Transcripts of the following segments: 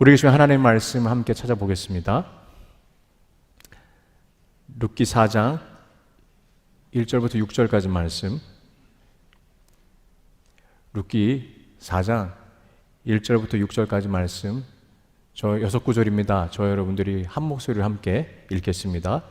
우리 계신 하나님의 말씀 함께 찾아보겠습니다. 룻기 4장 1절부터 6절까지 말씀. 룻기 4장 1절부터 6절까지 말씀. 저 6구절입니다. 저 여러분들이 한 목소리를 함께 읽겠습니다.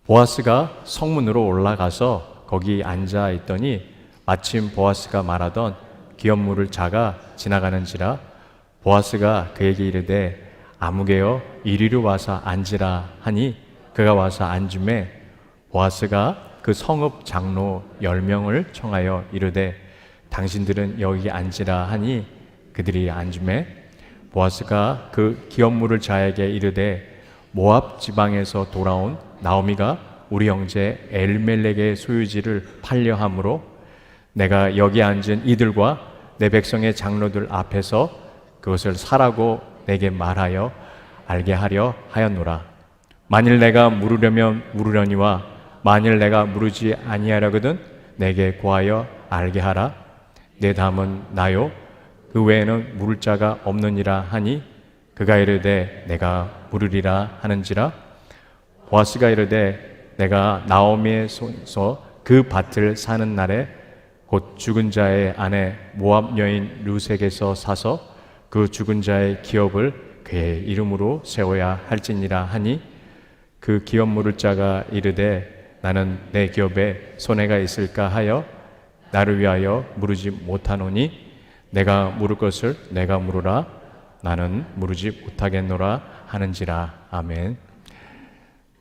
보아스가 성문으로 올라가서 거기 앉아 있더니 마침 보아스가 말하던 기업 물을 자가 지나가는지라. 보아스가 그에게 이르되 아무개여 이리로 와서 앉으라 하니 그가 와서 앉음에 보아스가 그 성읍 장로 10명을 청하여 이르되 당신들은 여기 앉으라 하니 그들이 앉음에 보아스가 그 기업 물을 자에게 이르되 모압 지방에서 돌아온 나오미가 우리 형제 엘멜렉의 소유지를 팔려 함으로 내가 여기 앉은 이들과 내 백성의 장로들 앞에서 그것을 사라고 내게 말하여 알게 하려 하였노라. 만일 내가 물으려면 물으려니와 만일 내가 물으지 아니하려거든 내게 고하여 알게 하라. 내 담은 나요 그 외에는 물을 자가 없느니라 하니 그가 이르되 내가 물으리라 하는지라. 보아스가 이르되 내가 나오미의 손에서 그 밭을 사는 날에 곧 죽은 자의 아내 모압 여인 룻에게서 사서 그 죽은 자의 기업을 그의 이름으로 세워야 할지니라 하니 그 기업 물을 자가 이르되 나는 내 기업에 손해가 있을까 하여 나를 위하여 물으지 못하노니 내가 물을 것을 내가 물으라. 나는 물으지 못하겠노라 하는지라. 아멘.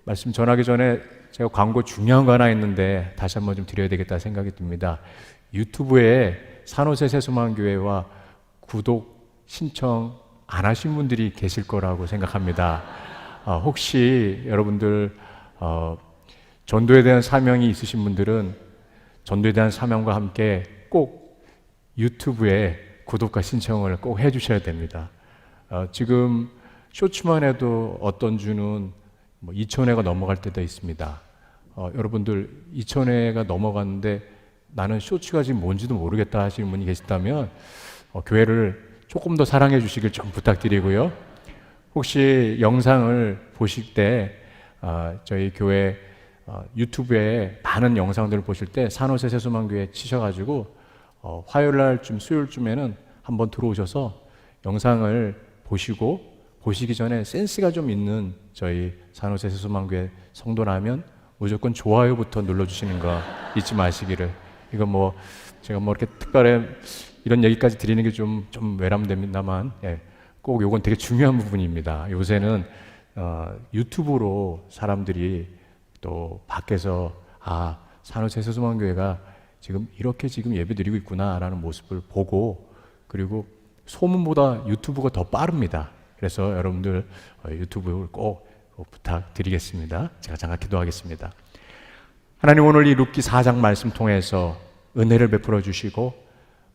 말씀 전하기 전에 제가 광고 중요한 거 하나 있는데 다시 한번 좀 드려야 되겠다 생각이 듭니다. 유튜브에 산호세 세수만교회와 구독 신청 안 하신 분들이 계실 거라고 생각합니다. 혹시 여러분들 전도에 대한 사명이 있으신 분들은 전도에 대한 사명과 함께 꼭 유튜브에 구독과 신청을 꼭 해주셔야 됩니다. 지금 쇼츠만 해도 어떤 주는 2,000회가 넘어갈 때도 있습니다. 여러분들 2,000회가 넘어갔는데 나는 쇼츠가 지금 뭔지도 모르겠다 하시는 분이 계시다면 교회를 조금 더 사랑해 주시길 좀 부탁드리고요. 혹시 영상을 보실 때 저희 교회 유튜브에 많은 영상들을 보실 때 산호세 세수만교회 치셔가지고 화요일날 수요일쯤에는 한번 들어오셔서 영상을 보시고 보시기 전에 센스가 좀 있는 저희 산호세 세수만교회 성도라면 무조건 좋아요부터 눌러주시는 거 잊지 마시기를. 이거 제가 이렇게 특별히 이런 얘기까지 드리는 게 좀 외람됩니다만 꼭 요건 되게 중요한 부분입니다. 요새는 유튜브로 사람들이 또 밖에서 산호세 세수만교회가 지금 이렇게 예배 드리고 있구나라는 모습을 보고, 그리고 소문보다 유튜브가 더 빠릅니다. 그래서 여러분들 유튜브를 꼭 부탁드리겠습니다. 제가 잠깐 기도하겠습니다. 하나님, 오늘 이 룻기 4장 말씀 통해서 은혜를 베풀어 주시고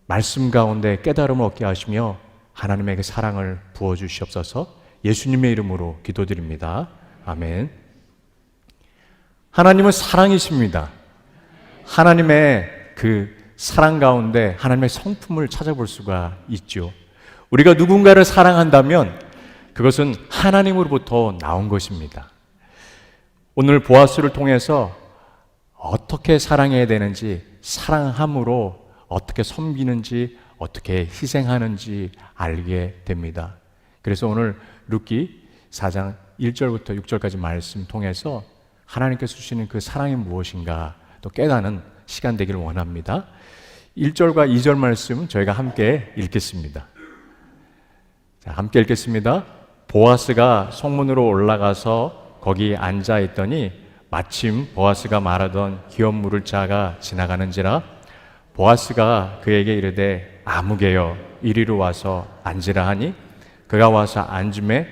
말씀 가운데 깨달음을 얻게 하시며 하나님에게 사랑을 부어 주시옵소서. 예수님의 이름으로 기도드립니다. 아멘. 하나님은 사랑이십니다. 하나님의 그 사랑 가운데 하나님의 성품을 찾아볼 수가 있죠. 우리가 누군가를 사랑한다면 그것은 하나님으로부터 나온 것입니다. 오늘 보아스를 통해서 어떻게 사랑해야 되는지, 사랑함으로 어떻게 섬기는지, 어떻게 희생하는지 알게 됩니다. 그래서 오늘 룻기 4장 1절부터 6절까지 말씀 통해서 하나님께서 주시는 그 사랑이 무엇인가 또 깨닫는 시간 되기를 원합니다. 1절과 2절 말씀 저희가 함께 읽겠습니다. 자, 함께 읽겠습니다. 보아스가 성문으로 올라가서 거기 앉아 있더니 마침 보아스가 말하던 기업 물을 자가 지나가는지라. 보아스가 그에게 이르되 아무개여 이리로 와서 앉으라 하니 그가 와서 앉음에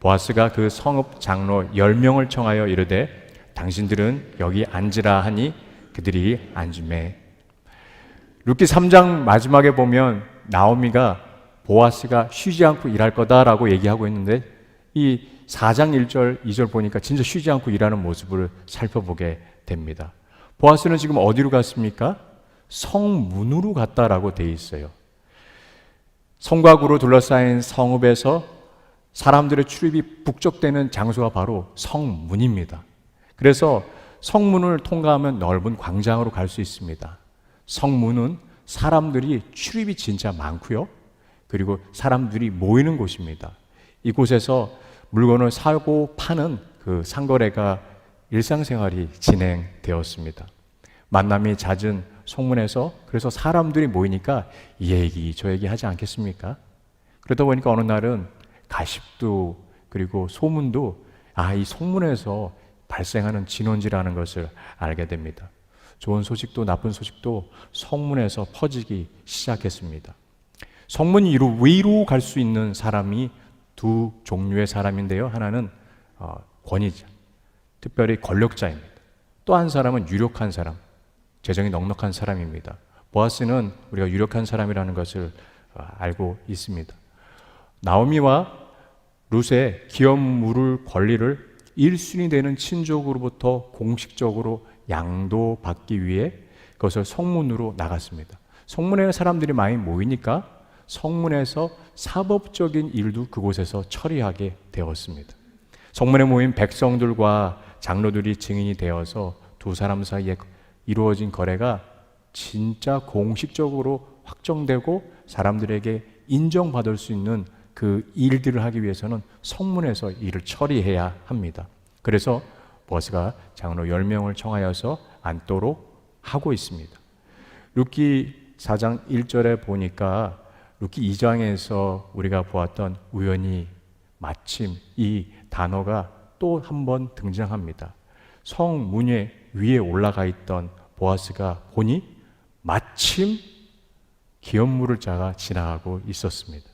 보아스가 그 성읍 장로 10명을 청하여 이르되 당신들은 여기 앉으라 하니 그들이 앉음에. 룻기 3장 마지막에 보면 나오미가 보아스가 쉬지 않고 일할 거다라고 얘기하고 있는데 이 4장 1절 2절 보니까 진짜 쉬지 않고 일하는 모습을 살펴보게 됩니다. 보아스는 지금 어디로 갔습니까? 성문으로 갔다라고 돼 있어요. 성곽으로 둘러싸인 성읍에서 사람들의 출입이 북적대는 장소가 바로 성문입니다. 그래서 성문을 통과하면 넓은 광장으로 갈 수 있습니다. 성문은 사람들이 출입이 진짜 많고요. 그리고 사람들이 모이는 곳입니다. 이곳에서 물건을 사고 파는 그 상거래가 일상생활이 진행되었습니다. 만남이 잦은 성문에서 그래서 사람들이 모이니까 이 얘기 저 얘기 하지 않겠습니까? 그러다 보니까 어느 날은 가십도 그리고 소문도 이 성문에서 발생하는 진원지라는 것을 알게 됩니다. 좋은 소식도 나쁜 소식도 성문에서 퍼지기 시작했습니다. 성문 위로 갈 수 있는 사람이 두 종류의 사람인데요. 하나는 권위자, 특별히 권력자입니다. 또 한 사람은 유력한 사람, 재정이 넉넉한 사람입니다. 보아스는 우리가 유력한 사람이라는 것을 알고 있습니다. 나오미와 룻의 기업 물을 권리를 1순위 되는 친족으로부터 공식적으로 양도받기 위해 그것을 성문으로 나갔습니다. 성문에 사람들이 많이 모이니까 성문에서 사법적인 일도 그곳에서 처리하게 되었습니다. 성문에 모인 백성들과 장로들이 증인이 되어서 두 사람 사이에 이루어진 거래가 진짜 공식적으로 확정되고 사람들에게 인정받을 수 있는 그 일들을 하기 위해서는 성문에서 일을 처리해야 합니다. 그래서 보아스가 장로 10명을 청하여서 앉도록 하고 있습니다. 룻기 4장 1절에 보니까 룻기 2장에서 우리가 보았던 우연히 마침 이 단어가 또 한 번 등장합니다. 성문 위에 올라가 있던 보아스가 보니 마침 기업 물을 자가 지나가고 있었습니다.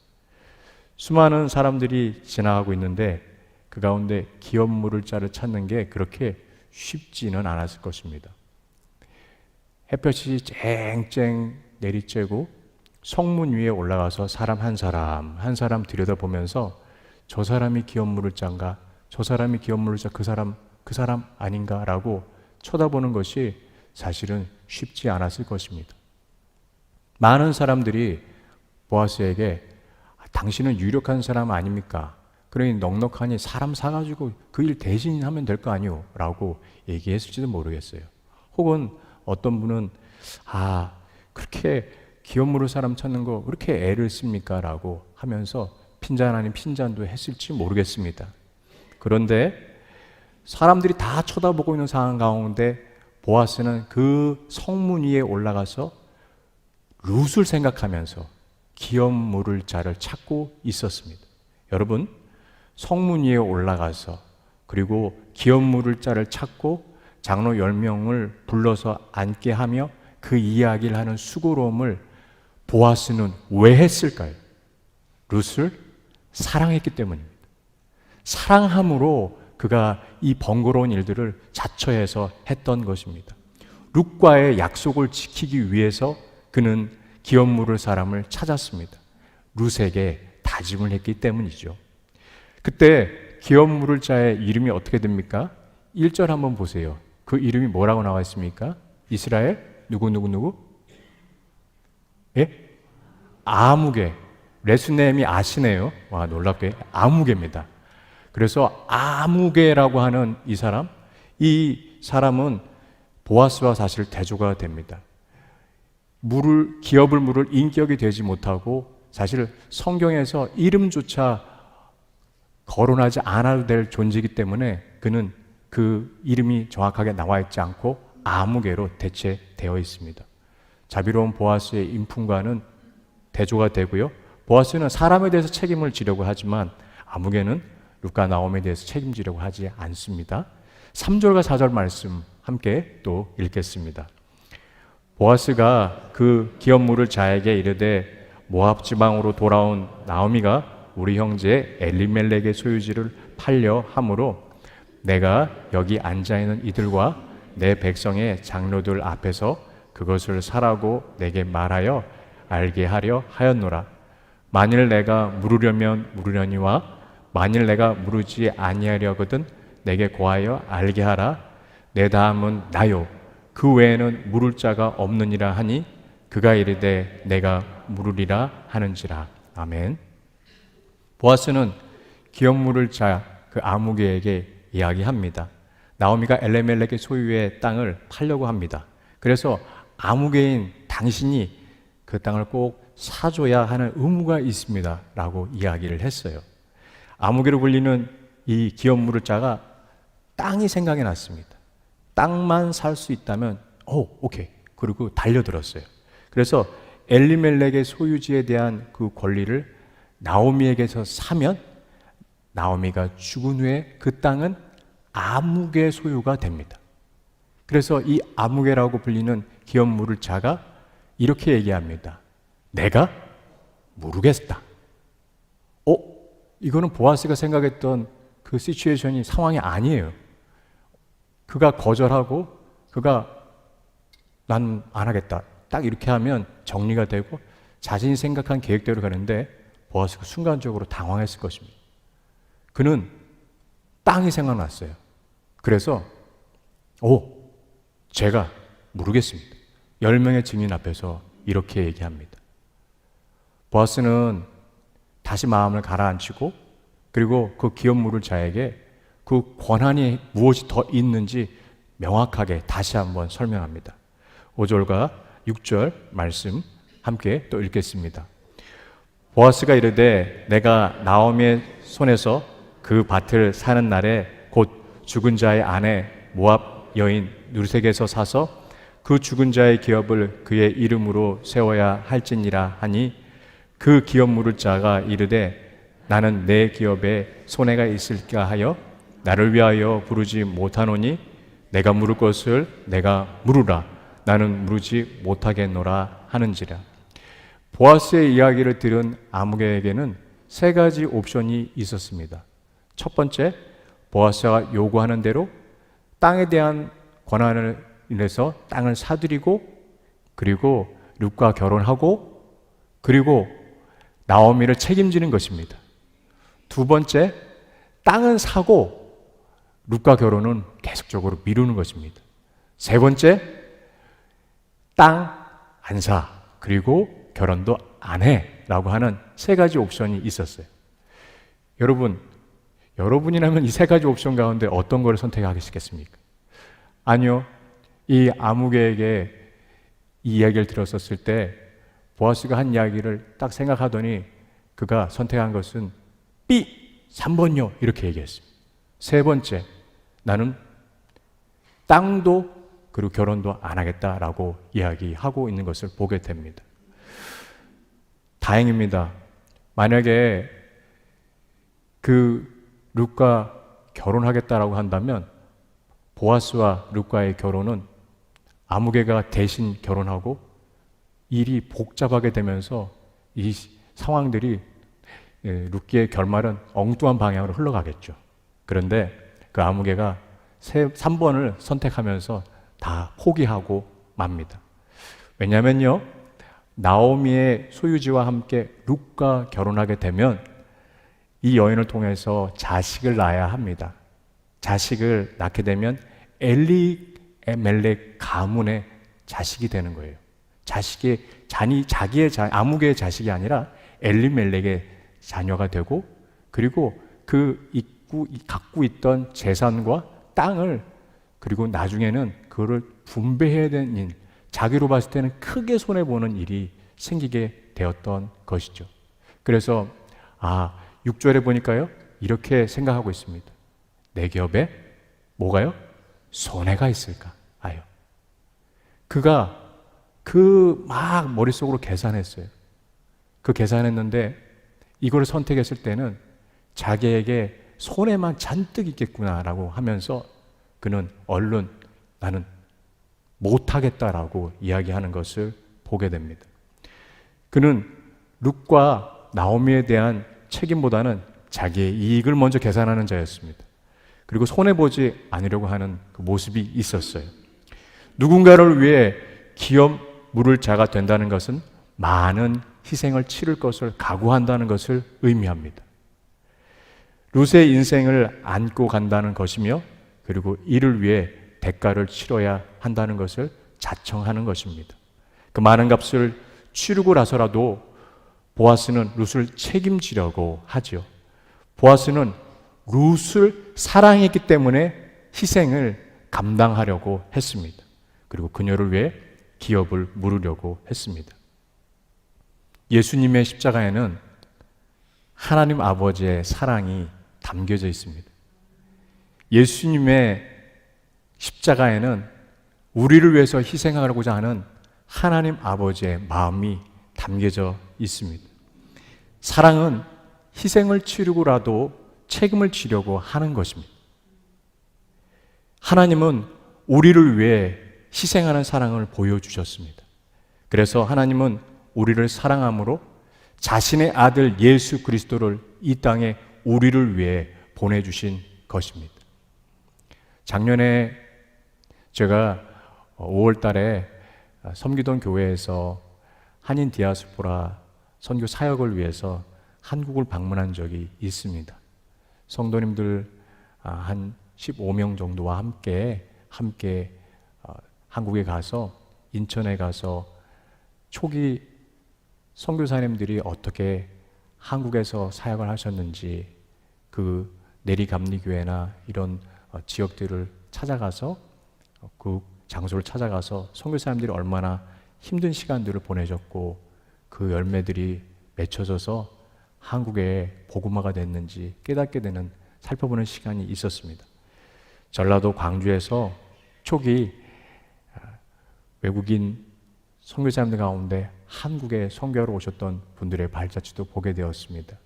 수많은 사람들이 지나가고 있는데 그 가운데 기업 물을 자를 찾는 게 그렇게 쉽지는 않았을 것입니다. 햇볕이 쨍쨍 내리쬐고 성문 위에 올라가서 사람 한 사람 들여다보면서 저 사람이 기업 물을 자인가? 저 사람이 기업 물을 자 그 사람 아닌가? 라고 쳐다보는 것이 사실은 쉽지 않았을 것입니다. 많은 사람들이 보아스에게 당신은 유력한 사람 아닙니까? 그러니 넉넉하니 사람 사가지고 그 일 대신하면 될 거 아니오? 라고 얘기했을지도 모르겠어요. 혹은 어떤 분은 그렇게 기업 물을 사람 찾는 거 그렇게 애를 씁니까? 라고 하면서 핀잔 아닌 핀잔도 했을지 모르겠습니다. 그런데 사람들이 다 쳐다보고 있는 상황 가운데 보아스는 그 성문 위에 올라가서 룻을 생각하면서 기업 물을 자를 찾고 있었습니다. 여러분, 성문 위에 올라가서 그리고 기업 물을 자를 찾고 장로 10명을 불러서 앉게 하며 그 이야기를 하는 수고로움을 보아스는 왜 했을까요? 룻을 사랑했기 때문입니다. 사랑함으로 그가 이 번거로운 일들을 자처해서 했던 것입니다. 룻과의 약속을 지키기 위해서 그는 기업 물을 사람을 찾았습니다. 룻에게 다짐을 했기 때문이죠. 그때 기업 물을 자의 이름이 어떻게 됩니까? 1절 한번 보세요. 그 이름이 뭐라고 나와 있습니까? 이스라엘 누구? 예? 아무개. 레수넴이 아시네요. 와, 놀랍게 아무개입니다. 그래서 아무개라고 하는 이 사람은 보아스와 사실 대조가 됩니다. 기업을 물을 인격이 되지 못하고 사실 성경에서 이름조차 거론하지 않아도 될 존재이기 때문에 그는 그 이름이 정확하게 나와 있지 않고 아무개로 대체되어 있습니다. 자비로운 보아스의 인품과는 대조가 되고요. 보아스는 사람에 대해서 책임을 지려고 하지만 아무개는 룻과 나오미에 대해서 책임지려고 하지 않습니다. 3절과 4절 말씀 함께 또 읽겠습니다. 보아스가 그 기업 물을 자에게 이르되 모압 지방으로 돌아온 나오미가 우리 형제 엘리멜렉의 소유지를 팔려 함으로 내가 여기 앉아있는 이들과 내 백성의 장로들 앞에서 그것을 사라고 내게 말하여 알게 하려 하였노라. 만일 내가 물으려면 물으려니와 만일 내가 물으지 아니하려거든 내게 고하여 알게 하라. 내 다음은 나요. 그 외에는 물을 자가 없느니라 하니 그가 이르되 내가 물으리라 하는지라. 아멘. 보아스는 기업 물을 자 그 아무개에게 이야기합니다. 나오미가 엘레멜렉의 소유의 땅을 팔려고 합니다. 그래서 아무개인 당신이 그 땅을 꼭 사줘야 하는 의무가 있습니다 라고 이야기를 했어요. 아무개로 불리는 이 기업 물을 자가 땅이 생각이 났습니다. 땅만 살 수 있다면 오케이. 그리고 달려들었어요. 그래서 엘리멜렉의 소유지에 대한 그 권리를 나오미에게서 사면 나오미가 죽은 후에 그 땅은 아무개 소유가 됩니다. 그래서 이 아무개라고 불리는 기업 물을 자가 이렇게 얘기합니다. 내가 모르겠다. 이거는 보아스가 생각했던 그 시츄에이션이 상황이 아니에요. 그가 거절하고 그가 난 안 하겠다. 딱 이렇게 하면 정리가 되고 자신이 생각한 계획대로 가는데 보아스가 순간적으로 당황했을 것입니다. 그는 땅이 생각났어요. 그래서 제가 모르겠습니다. 10명의 증인 앞에서 이렇게 얘기합니다. 보아스는 다시 마음을 가라앉히고 그리고 그 기업 물을 자에게 그 권한이 무엇이 더 있는지 명확하게 다시 한번 설명합니다. 5절과 6절 말씀 함께 또 읽겠습니다. 보아스가 이르되 내가 나오미의 손에서 그 밭을 사는 날에 곧 죽은 자의 아내 모압 여인 누르색에서 사서 그 죽은 자의 기업을 그의 이름으로 세워야 할지니라 하니 그 기업 물을 자가 이르되 나는 내 기업에 손해가 있을까 하여 나를 위하여 부르지 못하노니 내가 물을 것을 내가 물으라 나는 물으지 못하겠노라 하는지라. 보아스의 이야기를 들은 아무개에게는 세 가지 옵션이 있었습니다. 첫 번째, 보아스가 요구하는 대로 땅에 대한 권한을 인해서 땅을 사들이고 그리고 룻과 결혼하고 그리고 나오미를 책임지는 것입니다. 두 번째, 땅은 사고 룻과 결혼은 계속적으로 미루는 것입니다. 세 번째, 땅 안 사 그리고 결혼도 안 해 라고 하는 세 가지 옵션이 있었어요. 여러분이라면 이 세 가지 옵션 가운데 어떤 걸 선택하시겠습니까? 아니요. 이 아무개에게 이 이야기를 들었었을 때 보아스가 한 이야기를 딱 생각하더니 그가 선택한 것은 B 3번요 이렇게 얘기했습니다. 세 번째, 나는 땅도 그리고 결혼도 안 하겠다라고 이야기하고 있는 것을 보게 됩니다. 다행입니다. 만약에 그 룻과 결혼하겠다라고 한다면 보아스와 룻과의 결혼은 아무개가 대신 결혼하고 일이 복잡하게 되면서 이 상황들이 룻기의 결말은 엉뚱한 방향으로 흘러가겠죠. 그런데 그 아무개가 3번을 선택하면서 다 포기하고 맙니다. 왜냐면요, 나오미의 소유지와 함께 룻과 결혼하게 되면 이 여인을 통해서 자식을 낳아야 합니다. 자식을 낳게 되면 엘리멜렉 가문의 자식이 되는 거예요. 자기의 아무개의 자식이 아니라 엘리멜렉의 자녀가 되고 그리고 갖고 있던 재산과 땅을 그리고 나중에는 그거를 분배해야 되는 일, 자기로 봤을 때는 크게 손해보는 일이 생기게 되었던 것이죠. 그래서 6절에 보니까요 이렇게 생각하고 있습니다. 내 기업에 뭐가요? 손해가 있을까? 그가 막 머릿속으로 계산했어요. 그 계산했는데 이걸 선택했을 때는 자기에게 손해만 잔뜩 있겠구나라고 하면서 그는 얼른 나는 못하겠다라고 이야기하는 것을 보게 됩니다. 그는 룻과 나오미에 대한 책임보다는 자기의 이익을 먼저 계산하는 자였습니다. 그리고 손해보지 않으려고 하는 그 모습이 있었어요. 누군가를 위해 기업 물을 자가 된다는 것은 많은 희생을 치를 것을 각오한다는 것을 의미합니다. 룻의 인생을 안고 간다는 것이며 그리고 이를 위해 대가를 치러야 한다는 것을 자청하는 것입니다. 그 많은 값을 치르고 나서라도 보아스는 룻을 책임지려고 하죠. 보아스는 룻을 사랑했기 때문에 희생을 감당하려고 했습니다. 그리고 그녀를 위해 기업을 물으려고 했습니다. 예수님의 십자가에는 하나님 아버지의 사랑이 담겨져 있습니다. 예수님의 십자가에는 우리를 위해서 희생하고자 하는 하나님 아버지의 마음이 담겨져 있습니다. 사랑은 희생을 치르고라도 책임을 지려고 하는 것입니다. 하나님은 우리를 위해 희생하는 사랑을 보여주셨습니다. 그래서 하나님은 우리를 사랑함으로 자신의 아들 예수 그리스도를 이 땅에 우리를 위해 보내주신 것입니다. 작년에 제가 5월 달에 섬기던 교회에서 한인 디아스포라 선교 사역을 위해서 한국을 방문한 적이 있습니다. 성도님들 한 15명 정도와 함께 한국에 가서 인천에 가서 초기 선교사님들이 어떻게 한국에서 사역을 하셨는지 그 내리감리교회나 이런 지역들을 찾아가서 그 장소를 찾아가서 선교사님들이 얼마나 힘든 시간들을 보내셨고 그 열매들이 맺혀져서 한국에 복음화가 됐는지 깨닫게 되는 살펴보는 시간이 있었습니다. 전라도 광주에서 초기 외국인 선교사님들 가운데 한국에 선교하러 오셨던 분들의 발자취도 보게 되었습니다.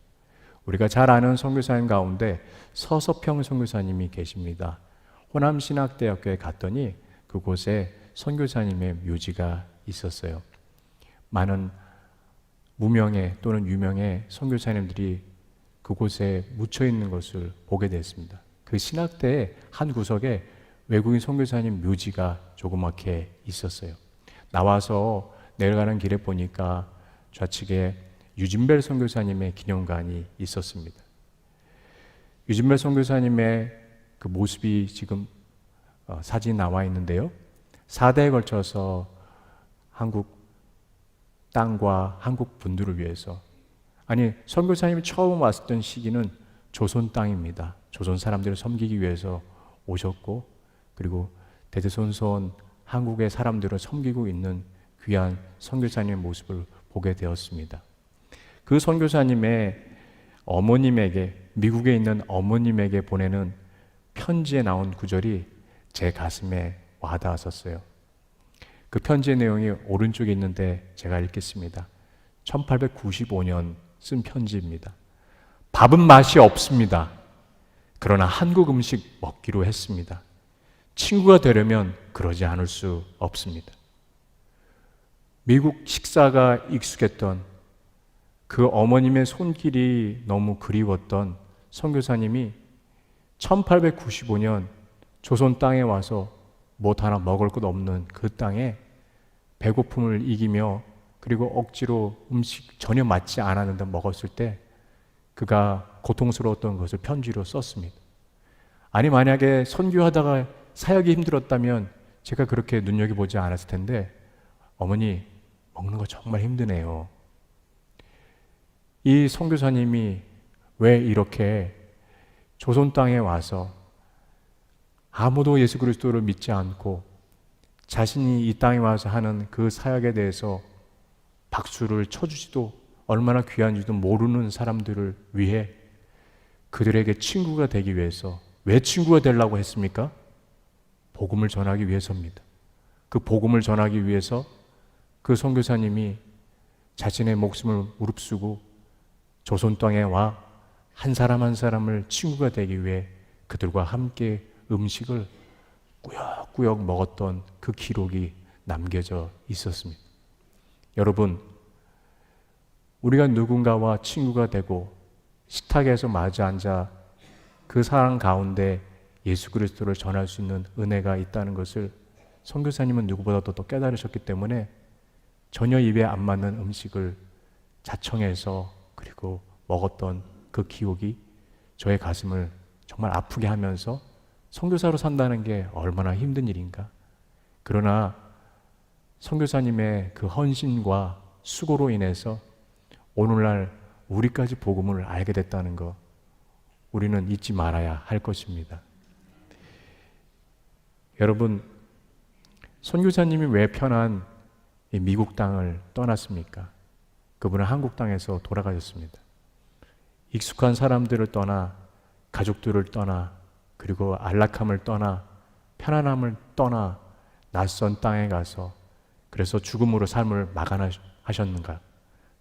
우리가 잘 아는 선교사님 가운데 서서평 선교사님이 계십니다. 호남신학대학교에 갔더니 그곳에 선교사님의 묘지가 있었어요. 많은 무명의 또는 유명의 선교사님들이 그곳에 묻혀 있는 것을 보게 됐습니다. 그 신학대의 한 구석에 외국인 선교사님 묘지가 조그맣게 있었어요. 나와서 내려가는 길에 보니까 좌측에 유진벨 선교사님의 기념관이 있었습니다. 유진벨 선교사님의 그 모습이 지금 사진 나와 있는데요. 4대에 걸쳐서 한국 땅과 한국 분들을 위해서, 아니 선교사님이 처음 왔던 시기는 조선 땅입니다. 조선 사람들을 섬기기 위해서 오셨고, 그리고 대대손손 한국의 사람들을 섬기고 있는 귀한 선교사님의 모습을 보게 되었습니다. 그 선교사님의 어머님에게, 미국에 있는 어머님에게 보내는 편지에 나온 구절이 제 가슴에 와닿았었어요. 그 편지의 내용이 오른쪽에 있는데 제가 읽겠습니다. 1895년 쓴 편지입니다. 밥은 맛이 없습니다. 그러나 한국 음식 먹기로 했습니다. 친구가 되려면 그러지 않을 수 없습니다. 미국 식사가 익숙했던 그 어머님의 손길이 너무 그리웠던 선교사님이 1895년 조선 땅에 와서 못 하나 먹을 것 없는 그 땅에 배고픔을 이기며 그리고 억지로 음식 전혀 맞지 않았는데 먹었을 때 그가 고통스러웠던 것을 편지로 썼습니다. 아니 만약에 선교하다가 사역이 힘들었다면 제가 그렇게 눈여겨보지 않았을 텐데 어머니 먹는 거 정말 힘드네요. 이 선교사님이 왜 이렇게 조선 땅에 와서 아무도 예수 그리스도를 믿지 않고 자신이 이 땅에 와서 하는 그 사역에 대해서 박수를 쳐주지도 얼마나 귀한지도 모르는 사람들을 위해 그들에게 친구가 되기 위해서, 왜 친구가 되려고 했습니까? 복음을 전하기 위해서입니다. 그 복음을 전하기 위해서 그 선교사님이 자신의 목숨을 무릅쓰고 조선 땅에 와 한 사람 한 사람을 친구가 되기 위해 그들과 함께 음식을 꾸역꾸역 먹었던 그 기록이 남겨져 있었습니다. 여러분, 우리가 누군가와 친구가 되고 식탁에서 마주 앉아 그 사람 가운데 예수 그리스도를 전할 수 있는 은혜가 있다는 것을 선교사님은 누구보다도 더 깨달으셨기 때문에 전혀 입에 안 맞는 음식을 자청해서 그리고 먹었던 그 기억이 저의 가슴을 정말 아프게 하면서 선교사로 산다는 게 얼마나 힘든 일인가. 그러나 선교사님의 그 헌신과 수고로 인해서 오늘날 우리까지 복음을 알게 됐다는 것, 우리는 잊지 말아야 할 것입니다. 여러분, 선교사님이 왜 편한 이 미국 땅을 떠났습니까? 그분은 한국 땅에서 돌아가셨습니다. 익숙한 사람들을 떠나, 가족들을 떠나, 그리고 안락함을 떠나, 편안함을 떠나 낯선 땅에 가서 그래서 죽음으로 삶을 마감하셨는가?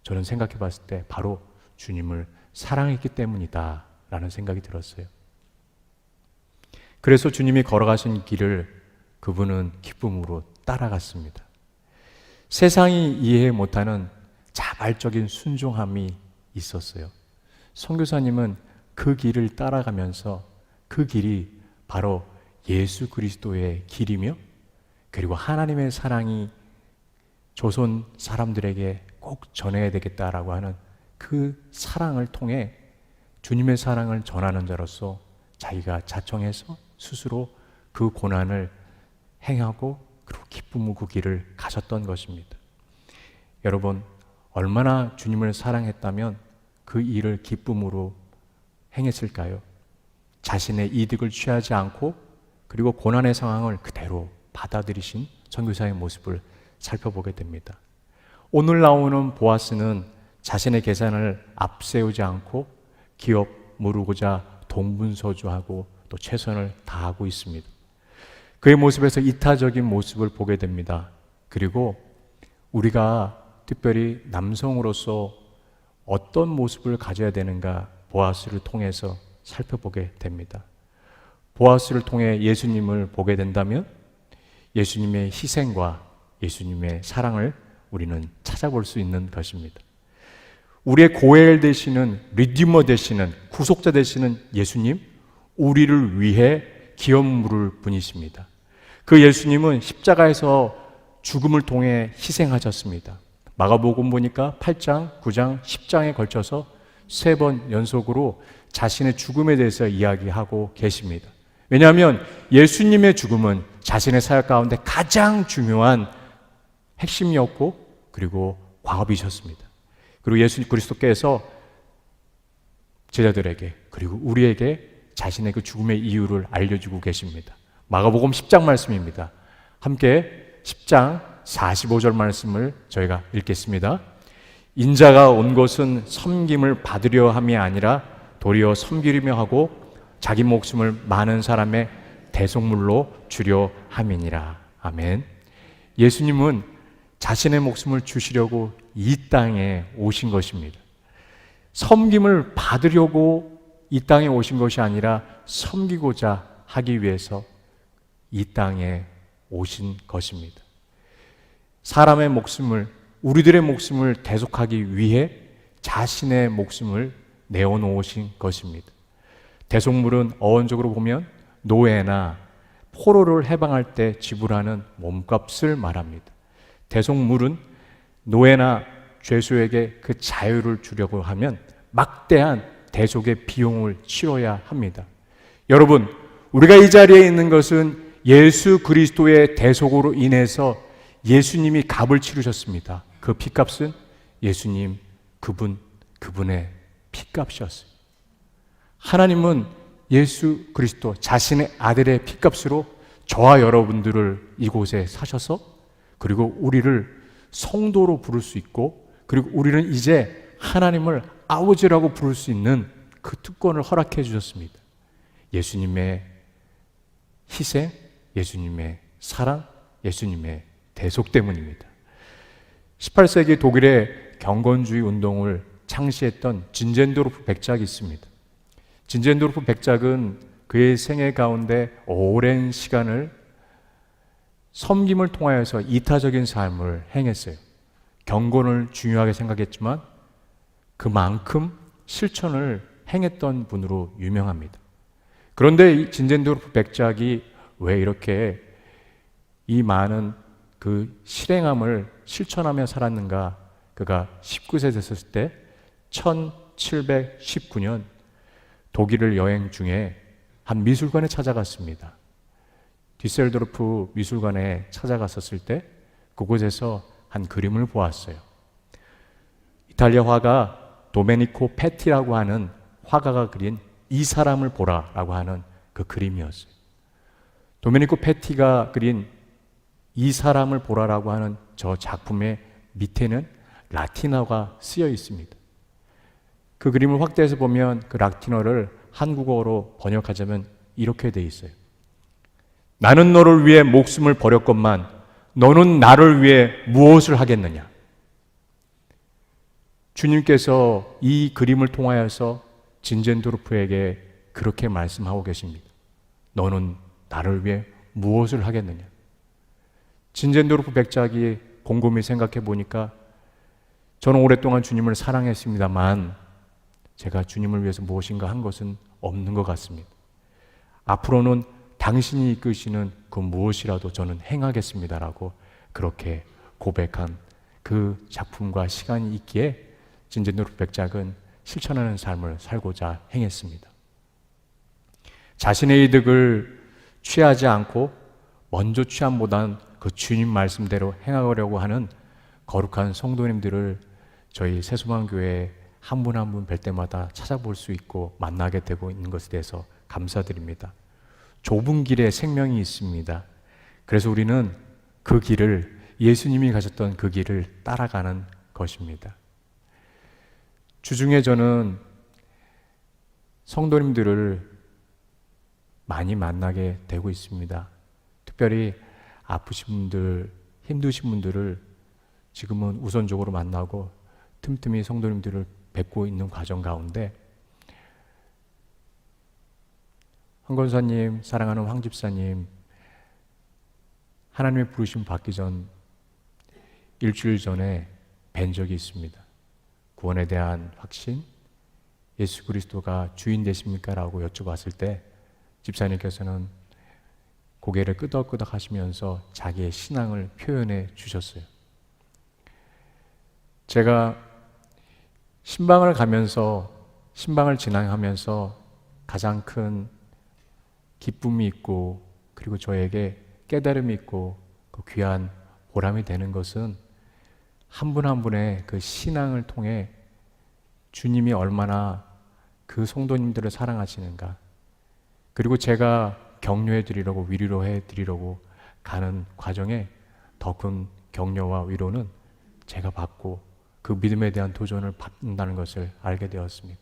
저는 생각해 봤을 때 바로 주님을 사랑했기 때문이다 라는 생각이 들었어요. 그래서 주님이 걸어가신 길을 그분은 기쁨으로 따라갔습니다. 세상이 이해 못하는 자발적인 순종함이 있었어요. 선교사님은 그 길을 따라가면서 그 길이 바로 예수 그리스도의 길이며 그리고 하나님의 사랑이 조선 사람들에게 꼭 전해야 되겠다라고 하는 그 사랑을 통해 주님의 사랑을 전하는 자로서 자기가 자청해서 스스로 그 고난을 행하고 그리고 기쁨으로 그 길을 가셨던 것입니다. 여러분, 얼마나 주님을 사랑했다면 그 일을 기쁨으로 행했을까요? 자신의 이득을 취하지 않고 그리고 고난의 상황을 그대로 받아들이신 선교사의 모습을 살펴보게 됩니다. 오늘 나오는 보아스는 자신의 계산을 앞세우지 않고 기업 무르고자 동분서주하고 또 최선을 다하고 있습니다. 그의 모습에서 이타적인 모습을 보게 됩니다. 그리고 우리가 특별히 남성으로서 어떤 모습을 가져야 되는가 보아스를 통해서 살펴보게 됩니다. 보아스를 통해 예수님을 보게 된다면 예수님의 희생과 예수님의 사랑을 우리는 찾아볼 수 있는 것입니다. 우리의 고엘 되시는 리디머 되시는 구속자 되시는 예수님, 우리를 위해 기업 물을 분이십니다. 그 예수님은 십자가에서 죽음을 통해 희생하셨습니다. 마가복음 보니까 8장, 9장, 10장에 걸쳐서 3번 연속으로 자신의 죽음에 대해서 이야기하고 계십니다. 왜냐하면 예수님의 죽음은 자신의 사역 가운데 가장 중요한 핵심이었고 그리고 과업이셨습니다. 그리고 예수 그리스도께서 제자들에게 그리고 우리에게 자신의 그 죽음의 이유를 알려주고 계십니다. 마가복음 10장 말씀입니다. 함께 10장 45절 말씀을 저희가 읽겠습니다. 인자가 온 것은 섬김을 받으려 함이 아니라 도리어 섬기려 하고 자기 목숨을 많은 사람의 대속물로 주려 함이니라. 아멘. 예수님은 자신의 목숨을 주시려고 이 땅에 오신 것입니다. 섬김을 받으려고 이 땅에 오신 것이 아니라 섬기고자 하기 위해서 이 땅에 오신 것입니다. 사람의 목숨을, 우리들의 목숨을 대속하기 위해 자신의 목숨을 내어놓으신 것입니다. 대속물은 어원적으로 보면 노예나 포로를 해방할 때 지불하는 몸값을 말합니다. 대속물은 노예나 죄수에게 그 자유를 주려고 하면 막대한 대속의 비용을 치러야 합니다. 여러분, 우리가 이 자리에 있는 것은 예수 그리스도의 대속으로 인해서 예수님이 값을 치르셨습니다. 그 피값은 예수님 그분의 피값이었어요. 하나님은 예수 그리스도 자신의 아들의 피값으로 저와 여러분들을 이곳에 사셔서 그리고 우리를 성도로 부를 수 있고 그리고 우리는 이제 하나님을 아버지라고 부를 수 있는 그 특권을 허락해 주셨습니다. 예수님의 희생, 예수님의 사랑, 예수님의 대속 때문입니다. 18세기 독일의 경건주의 운동을 창시했던 진젠도르프 백작이 있습니다. 진젠도르프 백작은 그의 생애 가운데 오랜 시간을 섬김을 통하여서 이타적인 삶을 행했어요. 경건을 중요하게 생각했지만 그만큼 실천을 행했던 분으로 유명합니다. 그런데 이 진젠도르프 백작이 왜 이렇게 이 많은 그 실행함을 실천하며 살았는가? 그가 19세 됐을 때 1719년 독일을 여행 중에 한 미술관에 찾아갔습니다. 디셀도르프 미술관에 찾아갔었을 때 그곳에서 한 그림을 보았어요. 이탈리아 화가 도메니코 페티라고 하는 화가가 그린 이 사람을 보라라고 하는 그 그림이었어요. 도메니코 페티가 그린 이 사람을 보라라고 하는 저 작품의 밑에는 라틴어가 쓰여 있습니다. 그 그림을 확대해서 보면 그 라틴어를 한국어로 번역하자면 이렇게 돼 있어요. 나는 너를 위해 목숨을 버렸건만 너는 나를 위해 무엇을 하겠느냐? 주님께서 이 그림을 통하여서 진젠도르프에게 그렇게 말씀하고 계십니다. 너는 나를 위해 무엇을 하겠느냐? 진젠도르프 백작이 곰곰이 생각해 보니까 저는 오랫동안 주님을 사랑했습니다만 제가 주님을 위해서 무엇인가 한 것은 없는 것 같습니다. 앞으로는 당신이 이끄시는 그 무엇이라도 저는 행하겠습니다라고 그렇게 고백한 그 작품과 시간이 있기에 진젠도르프 백작은 실천하는 삶을 살고자 행했습니다. 자신의 이득을 취하지 않고 먼저 취함보다는 그 주님 말씀대로 행하려고 하는 거룩한 성도님들을 저희 새소망교회 한 분 한 분 뵐 때마다 찾아볼 수 있고 만나게 되고 있는 것에 대해서 감사드립니다. 좁은 길에 생명이 있습니다. 그래서 우리는 그 길을, 예수님이 가셨던 그 길을 따라가는 것입니다. 주중에 저는 성도님들을 많이 만나게 되고 있습니다. 특별히 아프신 분들, 힘드신 분들을 지금은 우선적으로 만나고 틈틈이 성도님들을 뵙고 있는 과정 가운데 황 권사님, 사랑하는 황 집사님, 하나님의 부르심 받기 전 일주일 전에 뵌 적이 있습니다. 구원에 대한 확신, 예수 그리스도가 주인 되십니까? 라고 여쭤봤을 때 집사님께서는 고개를 끄덕끄덕 하시면서 자기의 신앙을 표현해 주셨어요. 제가 신방을 가면서, 신방을 진행하면서 가장 큰 기쁨이 있고 그리고 저에게 깨달음이 있고 그 귀한 보람이 되는 것은 한 분 한 분의 그 신앙을 통해 주님이 얼마나 그 성도님들을 사랑하시는가, 그리고 제가 격려해 드리려고, 위로해 드리려고 가는 과정에 더 큰 격려와 위로는 제가 받고 그 믿음에 대한 도전을 받는다는 것을 알게 되었습니다.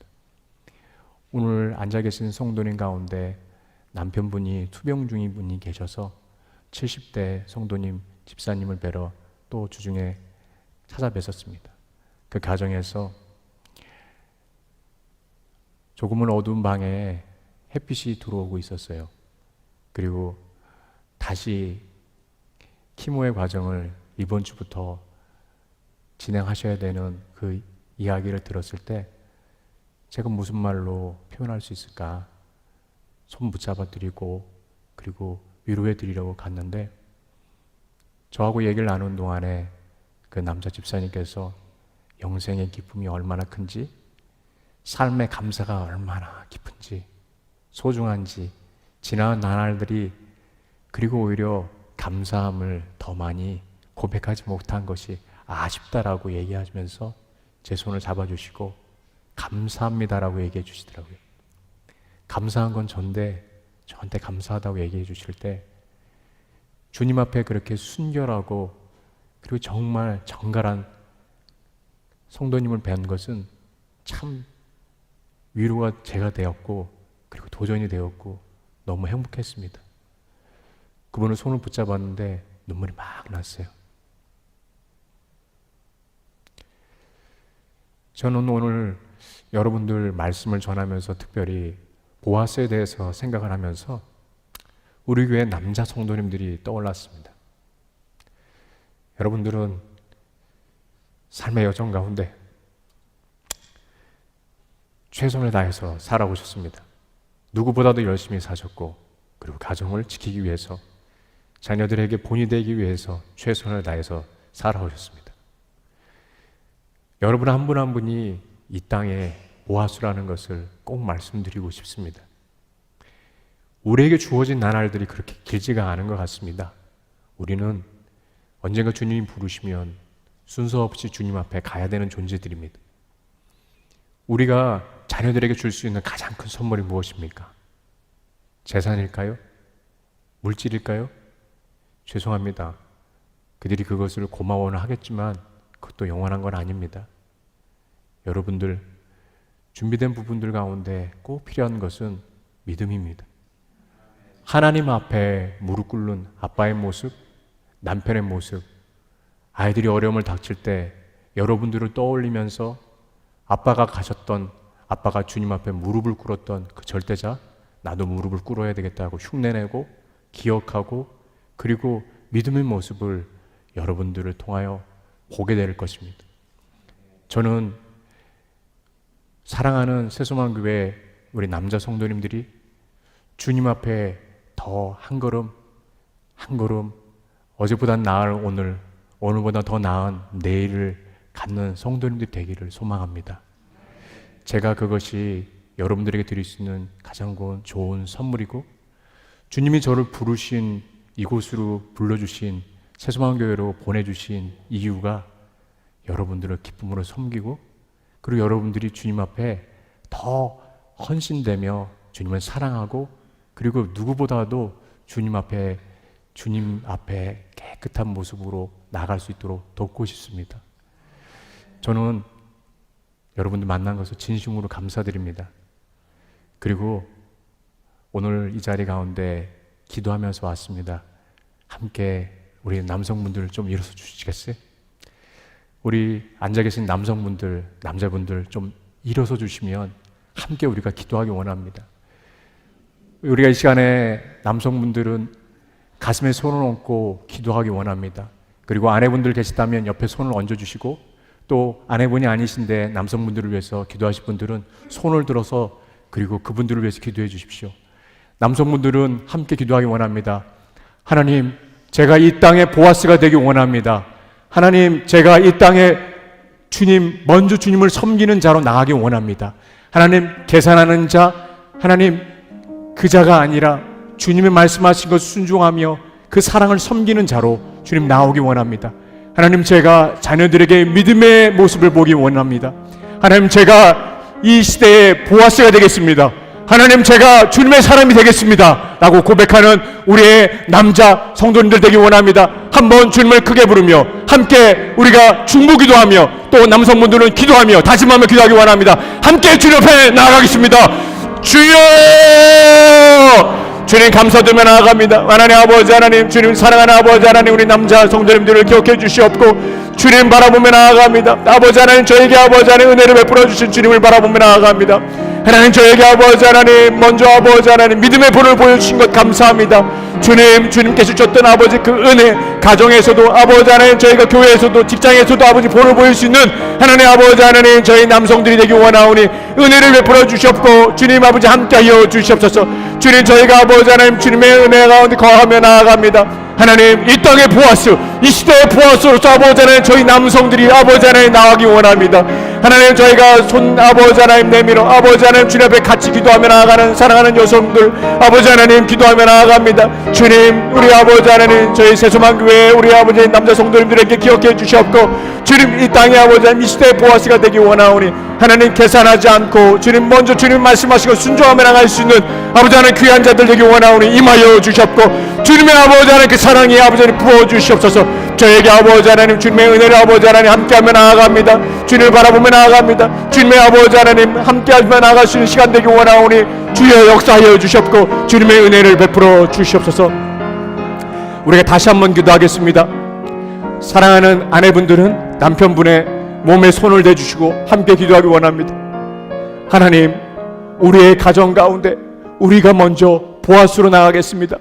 오늘 앉아 계신 성도님 가운데 남편분이 투병 중인 분이 계셔서 70대 성도님, 집사님을 뵈러 또 주중에 찾아뵀었습니다. 그 가정에서 조금은 어두운 방에 햇빛이 들어오고 있었어요. 그리고 다시 키모의 과정을 이번 주부터 진행하셔야 되는 그 이야기를 들었을 때 제가 무슨 말로 표현할 수 있을까? 손 붙잡아 드리고 그리고 위로해 드리려고 갔는데 저하고 얘기를 나눈 동안에 그 남자 집사님께서 영생의 기쁨이 얼마나 큰지, 삶의 감사가 얼마나 깊은지, 소중한지, 지나간 나날들이, 그리고 오히려 감사함을 더 많이 고백하지 못한 것이 아쉽다라고 얘기하면서 제 손을 잡아주시고 감사합니다라고 얘기해 주시더라고요. 감사한 건 전데 저한테 감사하다고 얘기해 주실 때 주님 앞에 그렇게 순결하고 그리고 정말 정갈한 성도님을 뵌 것은 참 위로가 제가 되었고 그리고 도전이 되었고 너무 행복했습니다. 그분을 손을 붙잡았는데 눈물이 막 났어요. 저는 오늘 여러분들 말씀을 전하면서 특별히 보아스에 대해서 생각을 하면서 우리 교회 남자 성도님들이 떠올랐습니다. 여러분들은 삶의 여정 가운데 최선을 다해서 살아오셨습니다. 누구보다도 열심히 사셨고 그리고 가정을 지키기 위해서, 자녀들에게 본이 되기 위해서 최선을 다해서 살아오셨습니다. 여러분 한 분 한 분이 이 땅에 보아스라는 것을 꼭 말씀드리고 싶습니다. 우리에게 주어진 나날들이 그렇게 길지가 않은 것 같습니다. 우리는 언젠가 주님이 부르시면 순서 없이 주님 앞에 가야 되는 존재들입니다. 우리가 자녀들에게 줄 수 있는 가장 큰 선물이 무엇입니까? 재산일까요? 물질일까요? 죄송합니다. 그들이 그것을 고마워는 하겠지만 그것도 영원한 건 아닙니다. 여러분들 준비된 부분들 가운데 꼭 필요한 것은 믿음입니다. 하나님 앞에 무릎 꿇는 아빠의 모습, 남편의 모습, 아이들이 어려움을 닥칠 때 여러분들을 떠올리면서 아빠가 주님 앞에 무릎을 꿇었던 그 절대자, 나도 무릎을 꿇어야 되겠다고 흉내내고 기억하고 그리고 믿음의 모습을 여러분들을 통하여 보게 될 것입니다. 저는 사랑하는 새소망교회 우리 남자 성도님들이 주님 앞에 더 한 걸음 어제보다 나을 오늘, 오늘보다 더 나은 내일을 갖는 성도님들이 되기를 소망합니다. 제가 그것이 여러분들에게 드릴 수 있는 가장 좋은 선물이고 주님이 저를 부르신 이곳으로 불러주신 새소망교회로 보내주신 이유가 여러분들을 기쁨으로 섬기고 그리고 여러분들이 주님 앞에 더 헌신되며 주님을 사랑하고 그리고 누구보다도 주님 앞에 깨끗한 모습으로 나아갈 수 있도록 돕고 싶습니다. 저는 여러분들 만난 것을 진심으로 감사드립니다. 그리고 오늘 이 자리 가운데 기도하면서 왔습니다. 함께 우리 남성분들 좀 일어서 주시겠어요? 우리 앉아 계신 남자분들 좀 일어서 주시면 함께 우리가 기도하기 원합니다. 우리가 이 시간에 남성분들은 가슴에 손을 얹고 기도하기 원합니다. 그리고 아내분들 계시다면 옆에 손을 얹어주시고 또 아내분이 아니신데 남성분들을 위해서 기도하실 분들은 손을 들어서 그리고 그분들을 위해서 기도해 주십시오. 남성분들은 함께 기도하기 원합니다. 하나님, 제가 이 땅의 보아스가 되기 원합니다. 하나님, 제가 이 땅에 먼저 주님을 섬기는 자로 나가기 원합니다. 하나님, 계산하는 자, 하나님, 그 자가 아니라 주님의 말씀하신 것 순종하며 그 사랑을 섬기는 자로 주님 나오기 원합니다. 하나님, 제가 자녀들에게 믿음의 모습을 보기 원합니다. 하나님, 제가 이 시대의 보아스가 되겠습니다. 하나님, 제가 주님의 사람이 되겠습니다 라고 고백하는 우리의 남자 성도님들 되기 원합니다. 한번 주님을 크게 부르며 함께 우리가 중보기도하며 또 남성분들은 기도하며 다짐하며 기도하기 원합니다. 함께 주님 앞에 나아가겠습니다. 주여! 주님 감사드리며 나아갑니다. 하나님 아버지 하나님, 주님 사랑하는 아버지 하나님, 우리 남자 성도님들을 기억해 주시옵고 주님 바라보며 나아갑니다. 아버지 하나님, 저에게 아버지 하나님 은혜를 베풀어 주신 주님을 바라보며 나아갑니다. 하나님, 저에게 아버지 하나님 먼저 아버지 하나님 믿음의 불을 보여주신 것 감사합니다. 주님께서 주셨던 아버지 그 은혜, 가정에서도 아버지 하나님, 저희가 교회에서도 직장에서도 아버지 불을 보일 수 있는 하나님 아버지 하나님, 저희 남성들이 되기 원하오니 은혜를 베풀어 주시옵고 주님 아버지 함께하여 주시옵소서. 주님, 저희가 아버지 하나님 주님의 은혜 가운데 거하며 나아갑니다. 하나님, 이 땅의 보아스, 이 시대의 보아스로서 아버지 하나님, 저희 남성들이 아버지 하나님 나가기 원합니다. 하나님, 저희가 아버지 하나님 내밀어 아버지 하나님 주님 앞에 같이 기도하며 나아가는 사랑하는 여성들 아버지 하나님 기도하며 나아갑니다. 주님, 우리 아버지 하나님, 저희 새소망교회 우리 아버지 남자 성도님들에게 기억해 주시옵고 주님, 이 땅의 아버지 하나님 이 시대의 보아스가 되기 원하오니 하나님, 계산하지 않고 주님 먼저 주님 말씀하시고 순종하며 나갈 수 있는 아버지 하나님 귀한 자들 되기 원하오니 임하여 주시옵고 주님의 아버지 하나님 그 사랑이 아버지 하나님 부어 주시옵소서. 저에게 아버지 하나님 주님의 은혜를 아버지 하나님 함께하며 나아갑니다. 주님을 바라보며 나아갑니다. 주님의 아버지 하나님 함께하며 나아갈 수 있는 시간 되기 원하오니 주여 역사하여 주시옵고 주님의 은혜를 베풀어 주시옵소서. 우리가 다시 한번 기도하겠습니다. 사랑하는 아내분들은 남편분의 몸에 손을 대주시고 함께 기도하기 원합니다. 하나님, 우리의 가정 가운데 우리가 먼저 보아스로 나가겠습니다.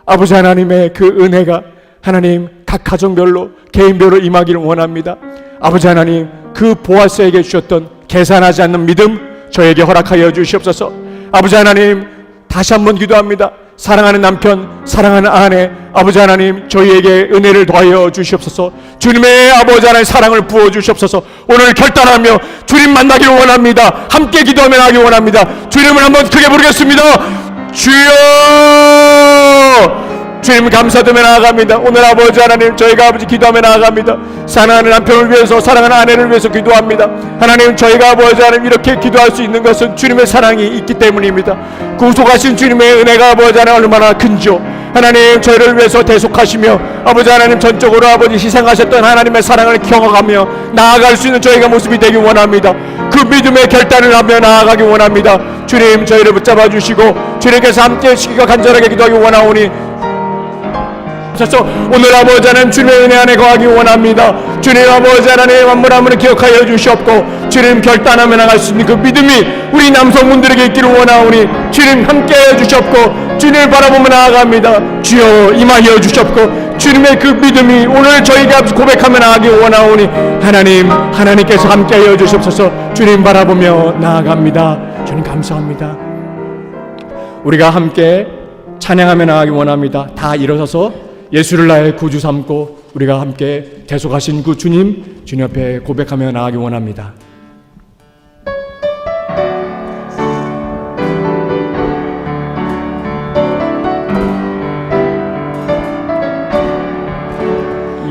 아버지 하나님의 그 은혜가 하나님 각 가정별로 개인별로 임하기를 원합니다. 아버지 하나님, 그 보아스에게 주셨던 계산하지 않는 믿음 저에게 허락하여 주시옵소서. 아버지 하나님, 다시 한번 기도합니다. 사랑하는 남편, 사랑하는 아내, 아버지 하나님 저희에게 은혜를 더하여 주시옵소서. 주님의 아버지 하나님 사랑을 부어 주시옵소서. 오늘 결단하며 주님 만나기를 원합니다. 함께 기도하며 나가기 원합니다. 주님을 한번 크게 부르겠습니다. 주여! 주님 감사드리며 나아갑니다. 오늘 아버지 하나님, 저희가 아버지 기도하며 나아갑니다. 사랑하는 남편을 위해서, 사랑하는 아내를 위해서 기도합니다. 하나님, 저희가 아버지 하나님 이렇게 기도할 수 있는 것은 주님의 사랑이 있기 때문입니다. 구속하신 주님의 은혜가 아버지 하나님 얼마나 큰지요. 하나님, 저희를 위해서 대속하시며 아버지 하나님 전적으로 아버지 희생하셨던 하나님의 사랑을 경험하며 나아갈 수 있는 저희가 모습이 되기 원합니다. 그 믿음의 결단을 하며 나아가기 원합니다. 주님, 저희를 붙잡아 주시고 주님께서 함께 해주시기가 간절하게 기도하기 원하오니 오늘 아버지 하나님 주님의 은혜 안에 거하기 원합니다. 주님 아버지 하나님 만물함을 기억하여 주시옵고 주님 결단하며 나갈 수 있는 그 믿음이 우리 남성분들에게 있기를 원하오니 주님 함께해 주시옵고 주님을 바라보며 나아갑니다. 주여 임하여 주시옵고 주님의 그 믿음이 오늘 저희가 고백하며 나가기 원하오니 하나님께서 함께하여 주시옵소서. 주님 바라보며 나아갑니다. 주님 감사합니다. 우리가 함께 찬양하며 나가기 원합니다. 다 일어서서 예수를 나의 구주 삼고 우리가 함께 대속하신 그 주님 앞에 고백하며 나가기 원합니다.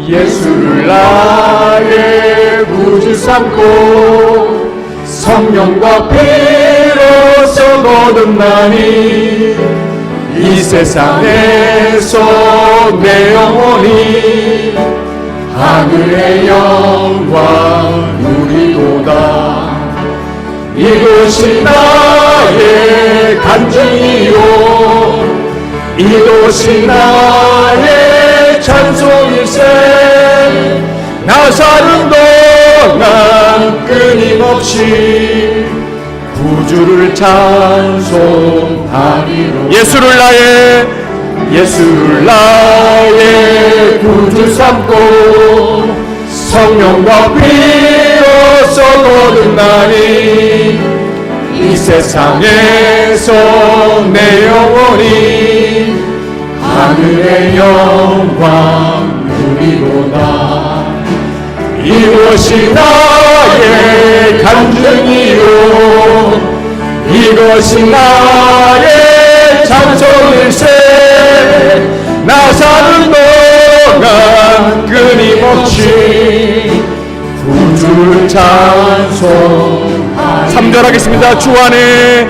예수를 나의 구주 삼고 성령과 피로써 거듭나니 이 세상에서 내 영혼이 하늘의 영광 누리도다. 이것이 나의 간증이요 이것이 나의 찬송일세. 나 사는 동안 끊임없이 구주를 찬송하리로. 예수를 나의 구주 삼고 성령과 피로써 거듭나니 이 세상에서 내 영혼이 하늘의 영광 누리로다. 이것이 나의 간증이요 이것이 나의 찬송일세. 나 사는 동안 끊임없이 구주를 찬송하리. 3절 하겠습니다. 주 안에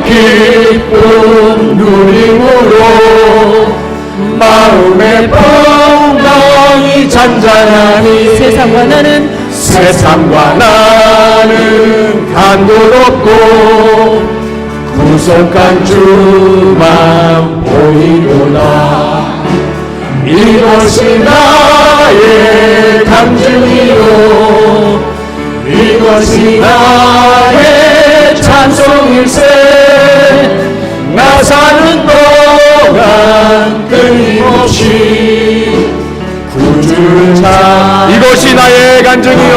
기쁨 누림으로 마음의 평강이 잔잔하니 세상과 나는 간도롭고 구속한 주만 보이도다. 이것이 나의 간증이요 이것이 나의 찬송일세. 나 사는 동안 끊임없이 구주를 찬. 이것이 나의 간증이요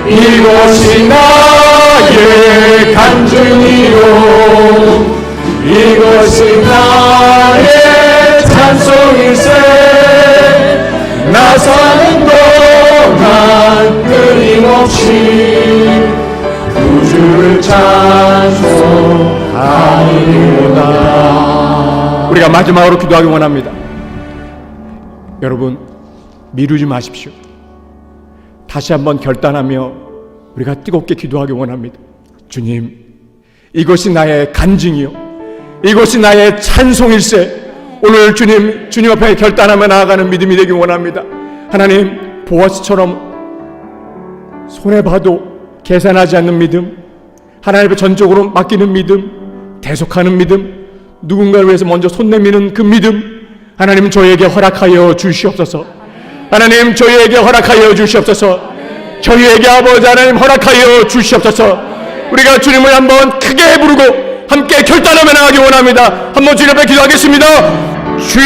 이것이 나의 간증이요 이것이 나의 찬송일세. 나 사는 동안 끊임없이 구주를 찬송하리로다. 우리가 마지막으로 기도하기 원합니다. 여러분 미루지 마십시오. 다시 한번 결단하며 우리가 뜨겁게 기도하기 원합니다. 주님, 이것이 나의 간증이요 이것이 나의 찬송일세. 오늘 주님 앞에 결단하며 나아가는 믿음이 되기 원합니다. 하나님, 보아스처럼 손해봐도 계산하지 않는 믿음, 하나님 앞에 전적으로 맡기는 믿음, 대속하는 믿음, 누군가를 위해서 먼저 손 내미는 그 믿음, 하나님 저희에게 허락하여 주시옵소서. 하나님 저희에게 허락하여 주시옵소서. 저희에게 아버지 하나님 허락하여 주시옵소서. 우리가 주님을 한번 크게 부르고 함께 결단하며 나가기 원합니다. 한번 주님 앞에 기도하겠습니다. 주여,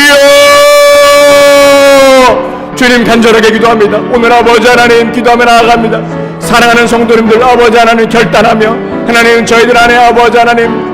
주님 간절하게 기도합니다. 오늘 아버지 하나님 기도하며 나아갑니다. 사랑하는 성도님들 아버지 하나님 결단하며 하나님 저희들 안에 아버지 하나님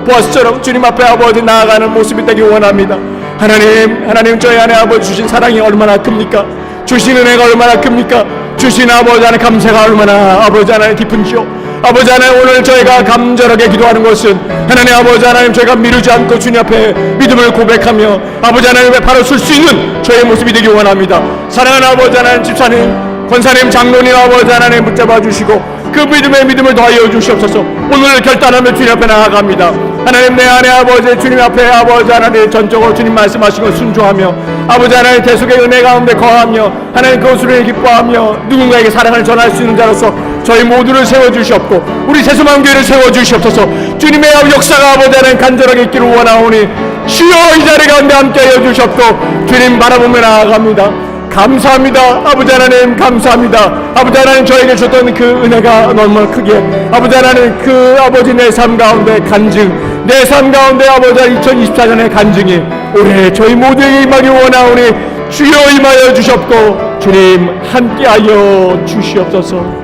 보아스처럼 주님 앞에 아버지 나아가는 모습이 되기 원합니다. 하나님 저희 안에 아버지 주신 사랑이 얼마나 큽니까? 주신 은혜가 얼마나 큽니까? 주신 아버지 하나님 감사가 얼마나 아버지 하나님 깊은지요. 아버지 하나님, 오늘 저희가 간절하게 기도하는 것은 하나님 아버지 하나님, 저희가 미루지 않고 주님 앞에 믿음을 고백하며 아버지 하나님의 바로 설 수 있는 저의 모습이 되기 원합니다. 사랑하는 아버지 하나님, 집사님, 권사님, 장로님 아버지 하나님 붙잡아 주시고 그 믿음의 믿음을 더하여 주시옵소서. 오늘 결단하며 주님 앞에 나아갑니다. 하나님, 내 안에 아버지 주님 앞에 아버지 하나님 전적으로 주님 말씀하신 것 순종하며 아버지 하나님 대속의 은혜 가운데 거하며 하나님 그것을 기뻐하며 누군가에게 사랑을 전할 수 있는 자로서 저희 모두를 세워주시옵고 우리 세수만교회를 세워주시옵소서. 주님의 역사가 아버지 하나님 간절하게 있기를 원하오니 주여 이 자리 가운데 함께하여 주시옵고 주님 바라보며 나아갑니다. 감사합니다. 아버지 하나님 감사합니다. 아버지 하나님, 저에게 줬던 그 은혜가 너무 크게 아버지 하나님, 그 아버지 내 삶 가운데 간증, 내 삶 가운데 아버지 2024년의 간증이 올해 저희 모두에게 임하기 원하오니 주여 임하여 주시옵고 주님 함께하여 주시옵소서.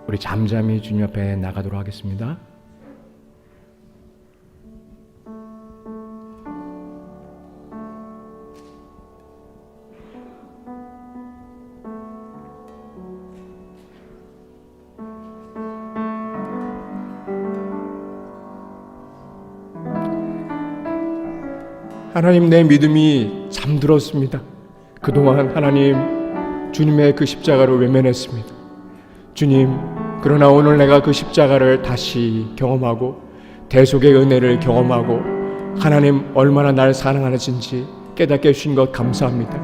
우리 잠잠히 주님 앞에 나가도록 하겠습니다. 하나님, 내 믿음이 잠들었습니다. 그동안 하나님 주님의 그 십자가를 외면했습니다. 주님, 그러나 오늘 내가 그 십자가를 다시 경험하고 대속의 은혜를 경험하고 하나님 얼마나 날 사랑하는지 깨닫게 해주신 것 감사합니다.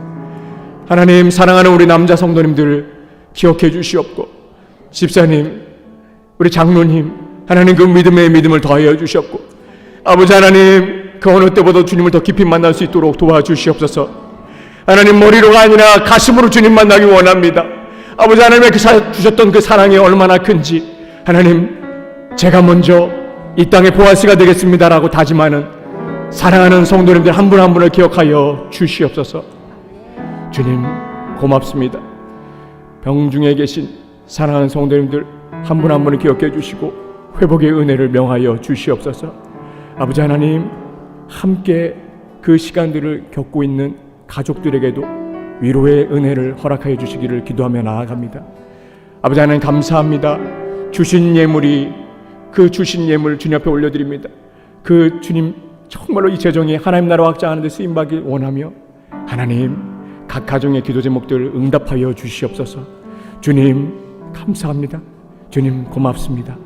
하나님, 사랑하는 우리 남자 성도님들 기억해 주시옵고 집사님, 우리 장로님, 하나님 그 믿음의 믿음을 더하여 주시옵고 아버지 하나님, 그 어느 때보다 주님을 더 깊이 만날 수 있도록 도와주시옵소서. 하나님, 머리로가 아니라 가슴으로 주님 만나기 원합니다. 아버지 하나님의 주셨던 그 사랑이 얼마나 큰지 하나님, 제가 먼저 이 땅의 보아스가 되겠습니다라고 다짐하는 사랑하는 성도님들 한 분 한 분을 기억하여 주시옵소서. 주님 고맙습니다. 병중에 계신 사랑하는 성도님들 한 분 한 분을 기억해 주시고 회복의 은혜를 명하여 주시옵소서. 아버지 하나님, 함께 그 시간들을 겪고 있는 가족들에게도 위로의 은혜를 허락하여 주시기를 기도하며 나아갑니다. 아버지 하나님 감사합니다. 주신 예물이 그 주신 예물 주님 앞에 올려드립니다. 그 주님 정말로 이 재정이 하나님 나라 확장하는 데 쓰임받길 원하며 하나님 각 가정의 기도 제목들을 응답하여 주시옵소서. 주님 감사합니다. 주님 고맙습니다.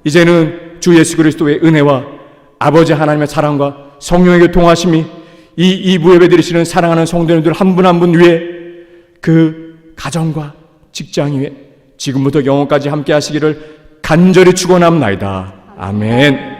이제는 주 예수 그리스도의 은혜와 아버지 하나님의 사랑과 성령의 교통하심이 이 2부 예배 드리시는 사랑하는 성도님들 한 분 한 분 위에 그 가정과 직장 위에 지금부터 영원까지 함께 하시기를 간절히 축원합나이다. 아멘.